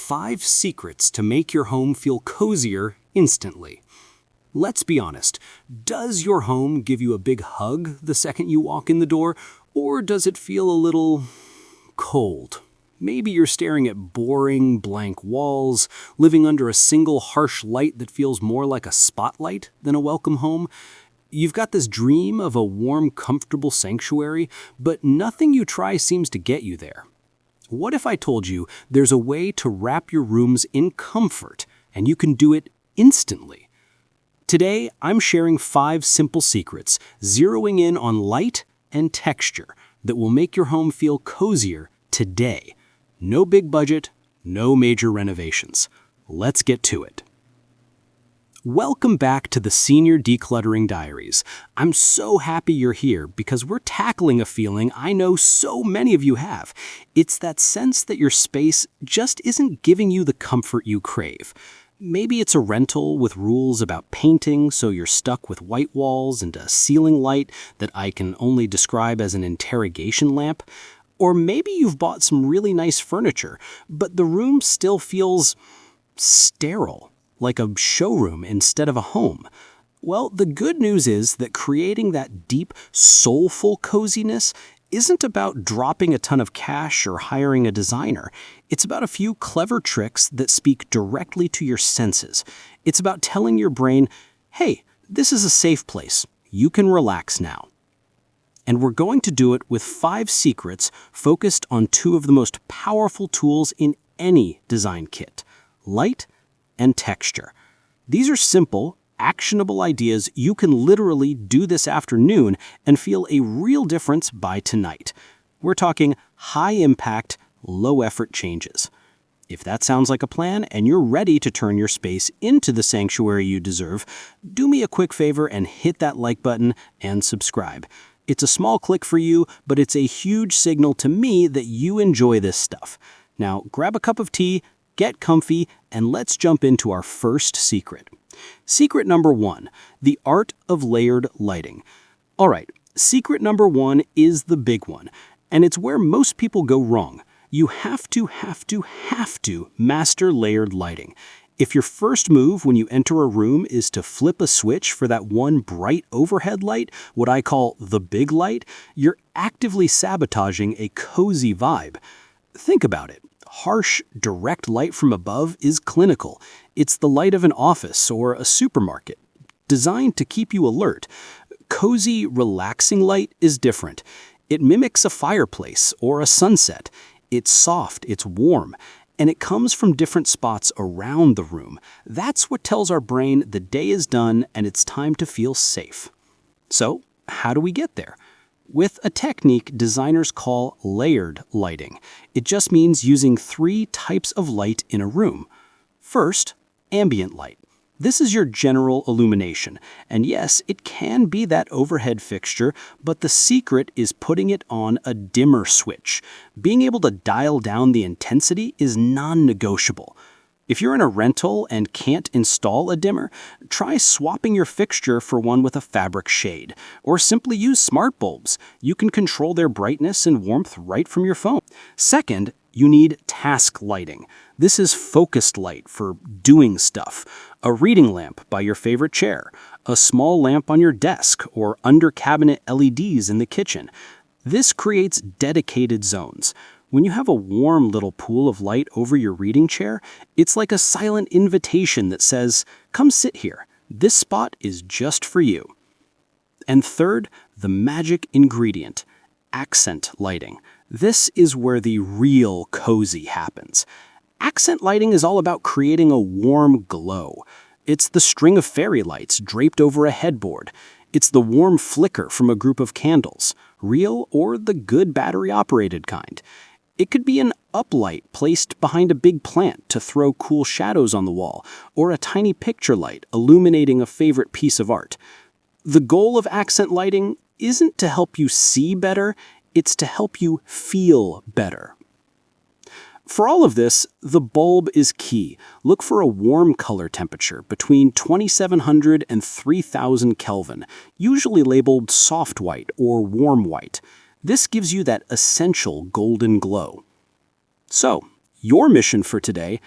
5 secrets to make your home feel cozier instantly. Let's be honest, does your home give you a big hug the second you walk in the door, or does it feel a little cold? Maybe you're staring at boring, blank walls, living under a single harsh light that feels more like a spotlight than a welcome home. You've got this dream of a warm, comfortable sanctuary, but nothing you try seems to get you there. What if I told you there's a way to wrap your rooms in comfort, and you can do it instantly? Today, I'm sharing 5 simple secrets, zeroing in on light and texture that will make your home feel cozier today. No big budget, no major renovations. Let's get to it. Welcome back to the Senior Decluttering Diaries. I'm so happy you're here because we're tackling a feeling I know so many of you have. It's that sense that your space just isn't giving you the comfort you crave. Maybe it's a rental with rules about painting, so you're stuck with white walls and a ceiling light that I can only describe as an interrogation lamp. Or maybe you've bought some really nice furniture, but the room still feels sterile, like a showroom instead of a home. Well, the good news is that creating that deep, soulful coziness isn't about dropping a ton of cash or hiring a designer. It's about a few clever tricks that speak directly to your senses. It's about telling your brain, hey, this is a safe place. You can relax now. And we're going to do it with 5 secrets focused on 2 of the most powerful tools in any design kit: light and texture. These are simple, actionable ideas you can literally do this afternoon and feel a real difference by tonight. We're talking high-impact, low-effort changes. If that sounds like a plan and you're ready to turn your space into the sanctuary you deserve, do me a quick favor and hit that like button and subscribe. It's a small click for you, but it's a huge signal to me that you enjoy this stuff. Now, grab a cup of tea, get comfy, and let's jump into our first secret. Secret number 1, the art of layered lighting. All right, secret number 1 is the big one, and it's where most people go wrong. You have to master layered lighting. If your first move when you enter a room is to flip a switch for that one bright overhead light, what I call the big light, you're actively sabotaging a cozy vibe. Think about it. Harsh, direct light from above is clinical. It's the light of an office or a supermarket, designed to keep you alert. Cozy, relaxing light is different. It mimics a fireplace or a sunset. It's soft, it's warm, and it comes from different spots around the room. That's what tells our brain the day is done and it's time to feel safe. So, how do we get there? With a technique designers call layered lighting. It just means using 3 types of light in a room. First, ambient light. This is your general illumination, and yes, it can be that overhead fixture, but the secret is putting it on a dimmer switch. Being able to dial down the intensity is non-negotiable. If you're in a rental and can't install a dimmer, try swapping your fixture for one with a fabric shade, or simply use smart bulbs. You can control their brightness and warmth right from your phone. Second, you need task lighting. This is focused light for doing stuff. A reading lamp by your favorite chair, a small lamp on your desk, or under cabinet LEDs in the kitchen. This creates dedicated zones. When you have a warm little pool of light over your reading chair, it's like a silent invitation that says, come sit here. This spot is just for you. And third, the magic ingredient, accent lighting. This is where the real cozy happens. Accent lighting is all about creating a warm glow. It's the string of fairy lights draped over a headboard. It's the warm flicker from a group of candles, real or the good battery-operated kind. It could be an uplight placed behind a big plant to throw cool shadows on the wall, or a tiny picture light illuminating a favorite piece of art. The goal of accent lighting isn't to help you see better, it's to help you feel better. For all of this, the bulb is key. Look for a warm color temperature between 2700 and 3000 Kelvin, usually labeled soft white or warm white. This gives you that essential golden glow. So, Your mission for today: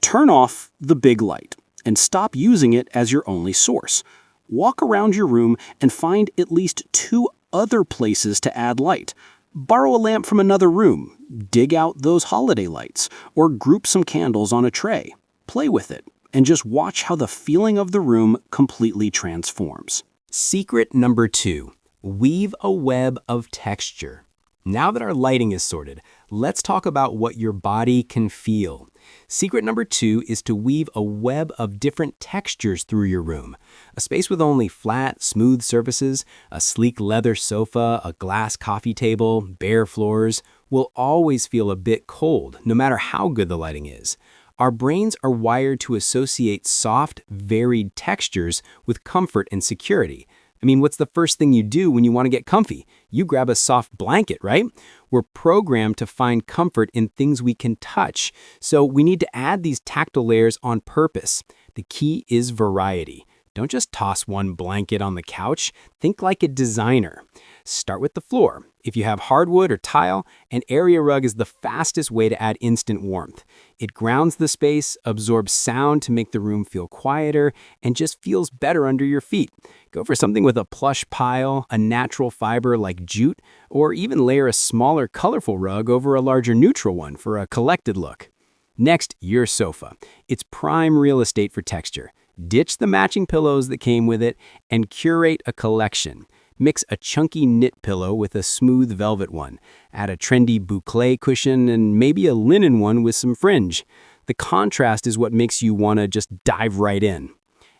turn off the big light and stop using it as your only source. Walk around your room and find at least 2 other places to add light. Borrow a lamp from another room, dig out those holiday lights, or group some candles on a tray. Play with it and just watch how the feeling of the room completely transforms. Secret number 2, weave a web of texture. Now that our lighting is sorted, let's talk about what your body can feel. Secret number 2 is to weave a web of different textures through your room. A space with only flat, smooth surfaces, a sleek leather sofa, a glass coffee table, bare floors, will always feel a bit cold, no matter how good the lighting is. Our brains are wired to associate soft, varied textures with comfort and security. I mean, what's the first thing you do when you want to get comfy? You grab a soft blanket, right? We're programmed to find comfort in things we can touch, so we need to add these tactile layers on purpose. The key is variety. Don't just toss one blanket on the couch. Think like a designer. Start with the floor. If you have hardwood or tile, an area rug is the fastest way to add instant warmth. It grounds the space, absorbs sound to make the room feel quieter, and just feels better under your feet. Go for something with a plush pile, a natural fiber like jute, or even layer a smaller, colorful rug over a larger neutral one for a collected look. Next, your sofa. It's prime real estate for texture. Ditch the matching pillows that came with it and curate a collection. Mix a chunky knit pillow with a smooth velvet one. Add a trendy boucle cushion and maybe a linen one with some fringe. The contrast is what makes you want to just dive right in.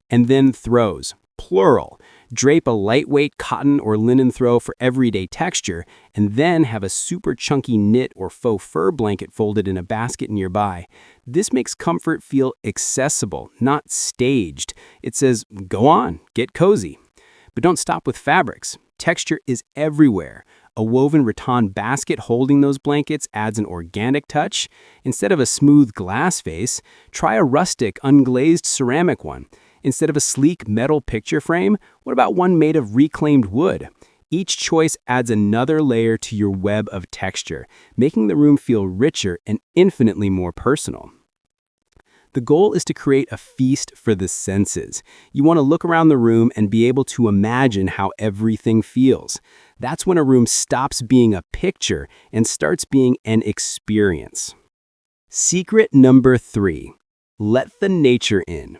And then throws, plural. Drape a lightweight cotton or linen throw for everyday texture, and then have a super chunky knit or faux fur blanket folded in a basket nearby. This makes comfort feel accessible, not staged. It says, go on, get cozy. But don't stop with fabrics. Texture is everywhere. A woven rattan basket holding those blankets adds an organic touch. Instead of a smooth glass face, try a rustic, unglazed ceramic one. Instead of a sleek metal picture frame, what about one made of reclaimed wood? Each choice adds another layer to your web of texture, making the room feel richer and infinitely more personal. The goal is to create a feast for the senses. You want to look around the room and be able to imagine how everything feels. That's when a room stops being a picture and starts being an experience. Secret number 3, let the nature in.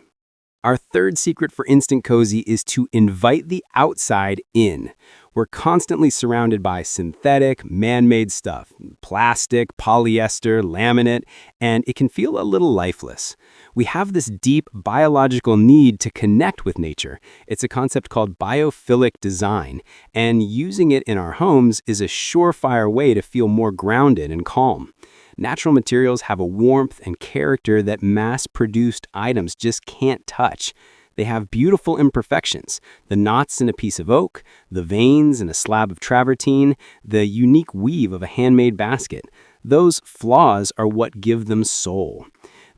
Our third secret for instant cozy is to invite the outside in. We're constantly surrounded by synthetic, man-made stuff, plastic, polyester, laminate, and it can feel a little lifeless. We have this deep biological need to connect with nature. It's a concept called biophilic design, and using it in our homes is a surefire way to feel more grounded and calm. Natural materials have a warmth and character that mass-produced items just can't touch. They have beautiful imperfections, the knots in a piece of oak, the veins in a slab of travertine, the unique weave of a handmade basket. Those flaws are what give them soul.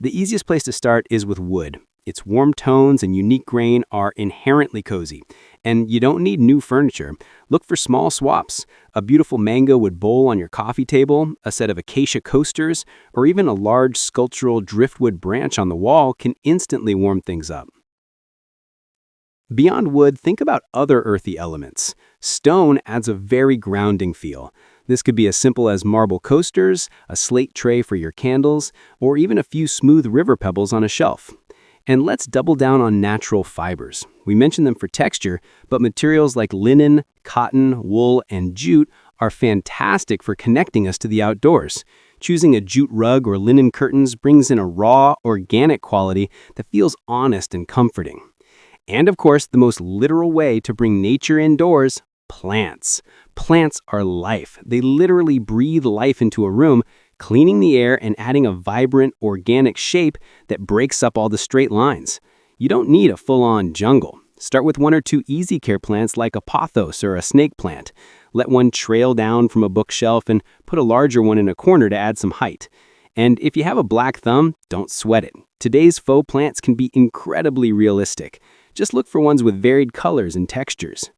The easiest place to start is with wood. Its warm tones and unique grain are inherently cozy. And you don't need new furniture. Look for small swaps. A beautiful mango wood bowl on your coffee table, a set of acacia coasters, or even a large sculptural driftwood branch on the wall can instantly warm things up. Beyond wood, think about other earthy elements. Stone adds a very grounding feel. This could be as simple as marble coasters, a slate tray for your candles, or even a few smooth river pebbles on a shelf. And let's double down on natural fibers. We mentioned them for texture, but materials like linen, cotton, wool, and jute are fantastic for connecting us to the outdoors. Choosing a jute rug or linen curtains brings in a raw, organic quality that feels honest and comforting. And of course, the most literal way to bring nature indoors, plants. Plants are life. They literally breathe life into a room, cleaning the air and adding a vibrant, organic shape that breaks up all the straight lines. You don't need a full-on jungle. Start with 1 or 2 easy care plants like a pothos or a snake plant. Let one trail down from a bookshelf and put a larger one in a corner to add some height. And if you have a black thumb, don't sweat it. Today's faux plants can be incredibly realistic. Just look for ones with varied colors and textures.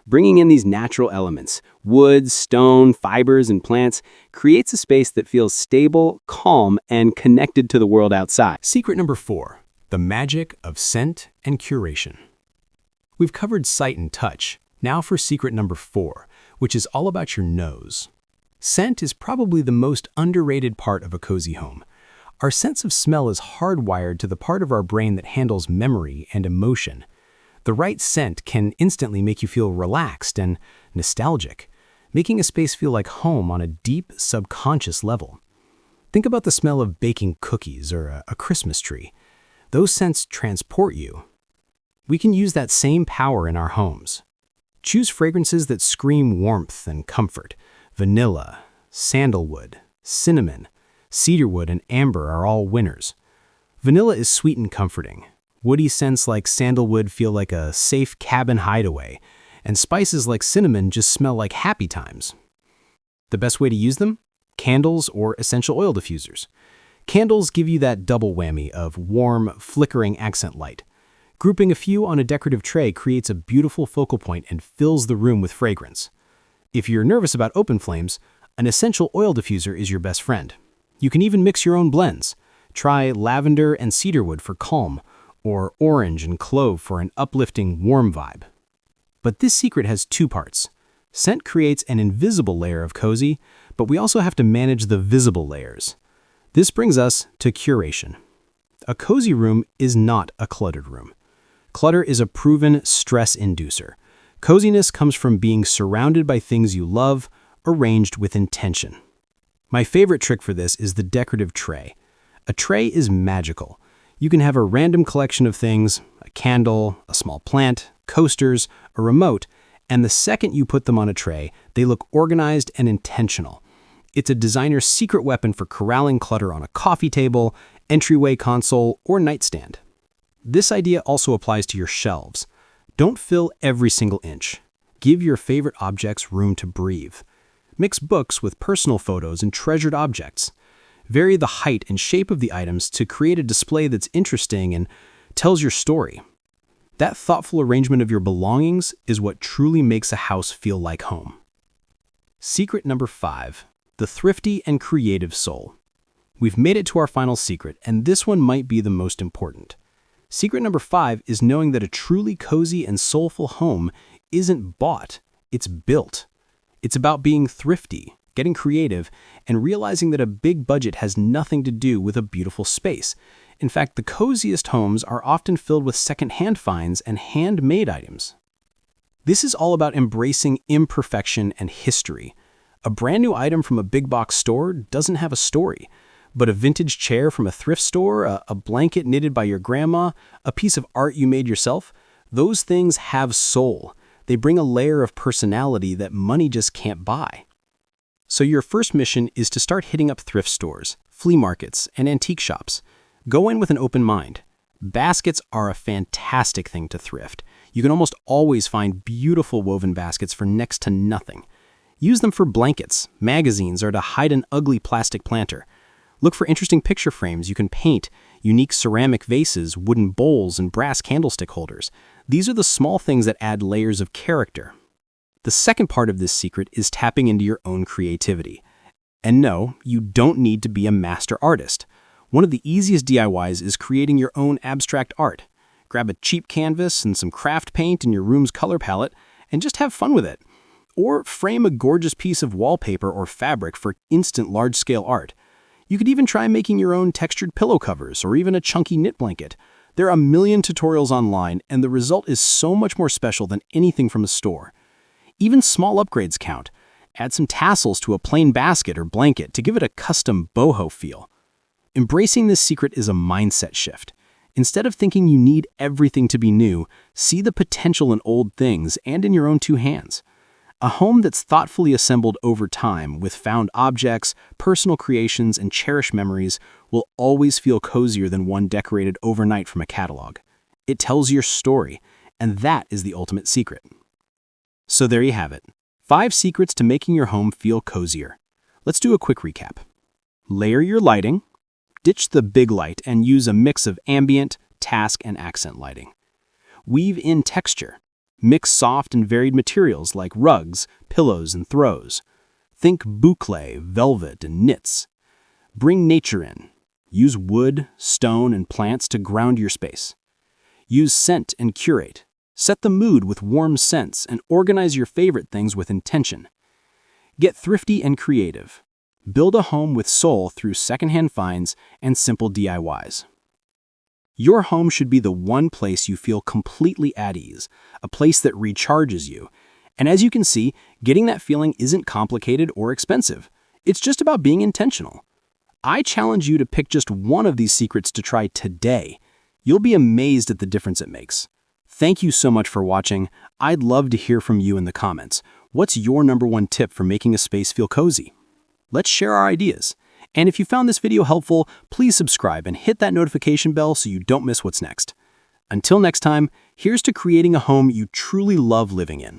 Bringing in these natural elements, wood, stone, fibers, and plants, creates a space that feels stable, calm, and connected to the world outside. Secret number 4, the magic of scent and curation. We've covered sight and touch. Now for secret number 4, which is all about your nose. Scent is probably the most underrated part of a cozy home. Our sense of smell is hardwired to the part of our brain that handles memory and emotion. The right scent can instantly make you feel relaxed and nostalgic, making a space feel like home on a deep, subconscious level. Think about the smell of baking cookies or a Christmas tree. Those scents transport you. We can use that same power in our homes. Choose fragrances that scream warmth and comfort. Vanilla, sandalwood, cinnamon, cedarwood, and amber are all winners. Vanilla is sweet and comforting. Woody scents like sandalwood feel like a safe cabin hideaway, and spices like cinnamon just smell like happy times. The best way to use them? Candles or essential oil diffusers. Candles give you that double whammy of warm, flickering accent light. Grouping a few on a decorative tray creates a beautiful focal point and fills the room with fragrance. If you're nervous about open flames, an essential oil diffuser is your best friend. You can even mix your own blends. Try lavender and cedarwood for calm, or orange and clove for an uplifting, warm vibe. But this secret has 2 parts. Scent creates an invisible layer of cozy, but we also have to manage the visible layers. This brings us to curation. A cozy room is not a cluttered room. Clutter is a proven stress inducer. Coziness comes from being surrounded by things you love, arranged with intention. My favorite trick for this is the decorative tray. A tray is magical. You can have a random collection of things, a candle, a small plant, coasters, a remote, and the second you put them on a tray, they look organized and intentional. It's a designer's secret weapon for corralling clutter on a coffee table, entryway console, or nightstand. This idea also applies to your shelves. Don't fill every single inch. Give your favorite objects room to breathe. Mix books with personal photos and treasured objects. Vary the height and shape of the items to create a display that's interesting and tells your story. That thoughtful arrangement of your belongings is what truly makes a house feel like home. Secret number 5, the thrifty and creative soul. We've made it to our final secret, and this one might be the most important. Secret number 5 is knowing that a truly cozy and soulful home isn't bought, it's built. It's about being thrifty, getting creative, and realizing that a big budget has nothing to do with a beautiful space. In fact, the coziest homes are often filled with second-hand finds and handmade items. This is all about embracing imperfection and history. A brand new item from a big box store doesn't have a story, but a vintage chair from a thrift store, a blanket knitted by your grandma, a piece of art you made yourself, those things have soul. They bring a layer of personality that money just can't buy. So your first mission is to start hitting up thrift stores, flea markets, and antique shops. Go in with an open mind. Baskets are a fantastic thing to thrift. You can almost always find beautiful woven baskets for next to nothing. Use them for blankets, magazines, or to hide an ugly plastic planter. Look for interesting picture frames you can paint, unique ceramic vases, wooden bowls, and brass candlestick holders. These are the small things that add layers of character. The second part of this secret is tapping into your own creativity. And no, you don't need to be a master artist. One of the easiest DIYs is creating your own abstract art. Grab a cheap canvas and some craft paint in your room's color palette and just have fun with it. Or frame a gorgeous piece of wallpaper or fabric for instant large-scale art. You could even try making your own textured pillow covers or even a chunky knit blanket. There are a million tutorials online, and the result is so much more special than anything from a store. Even small upgrades count. Add some tassels to a plain basket or blanket to give it a custom boho feel. Embracing this secret is a mindset shift. Instead of thinking you need everything to be new, see the potential in old things and in your own 2 hands. A home that's thoughtfully assembled over time with found objects, personal creations, and cherished memories will always feel cozier than one decorated overnight from a catalog. It tells your story, and that is the ultimate secret. So there you have it. 5 secrets to making your home feel cozier. Let's do a quick recap. Layer your lighting. Ditch the big light and use a mix of ambient, task, and accent lighting. Weave in texture. Mix soft and varied materials like rugs, pillows, and throws. Think boucle, velvet, and knits. Bring nature in. Use wood, stone, and plants to ground your space. Use scent and curate. Set the mood with warm scents and organize your favorite things with intention. Get thrifty and creative. Build a home with soul through secondhand finds and simple DIYs. Your home should be the one place you feel completely at ease, a place that recharges you. And as you can see, getting that feeling isn't complicated or expensive. It's just about being intentional. I challenge you to pick just one of these secrets to try today. You'll be amazed at the difference it makes. Thank you so much for watching. I'd love to hear from you in the comments. What's your #1 tip for making a space feel cozy? Let's share our ideas. And if you found this video helpful, please subscribe and hit that notification bell so you don't miss what's next. Until next time, here's to creating a home you truly love living in.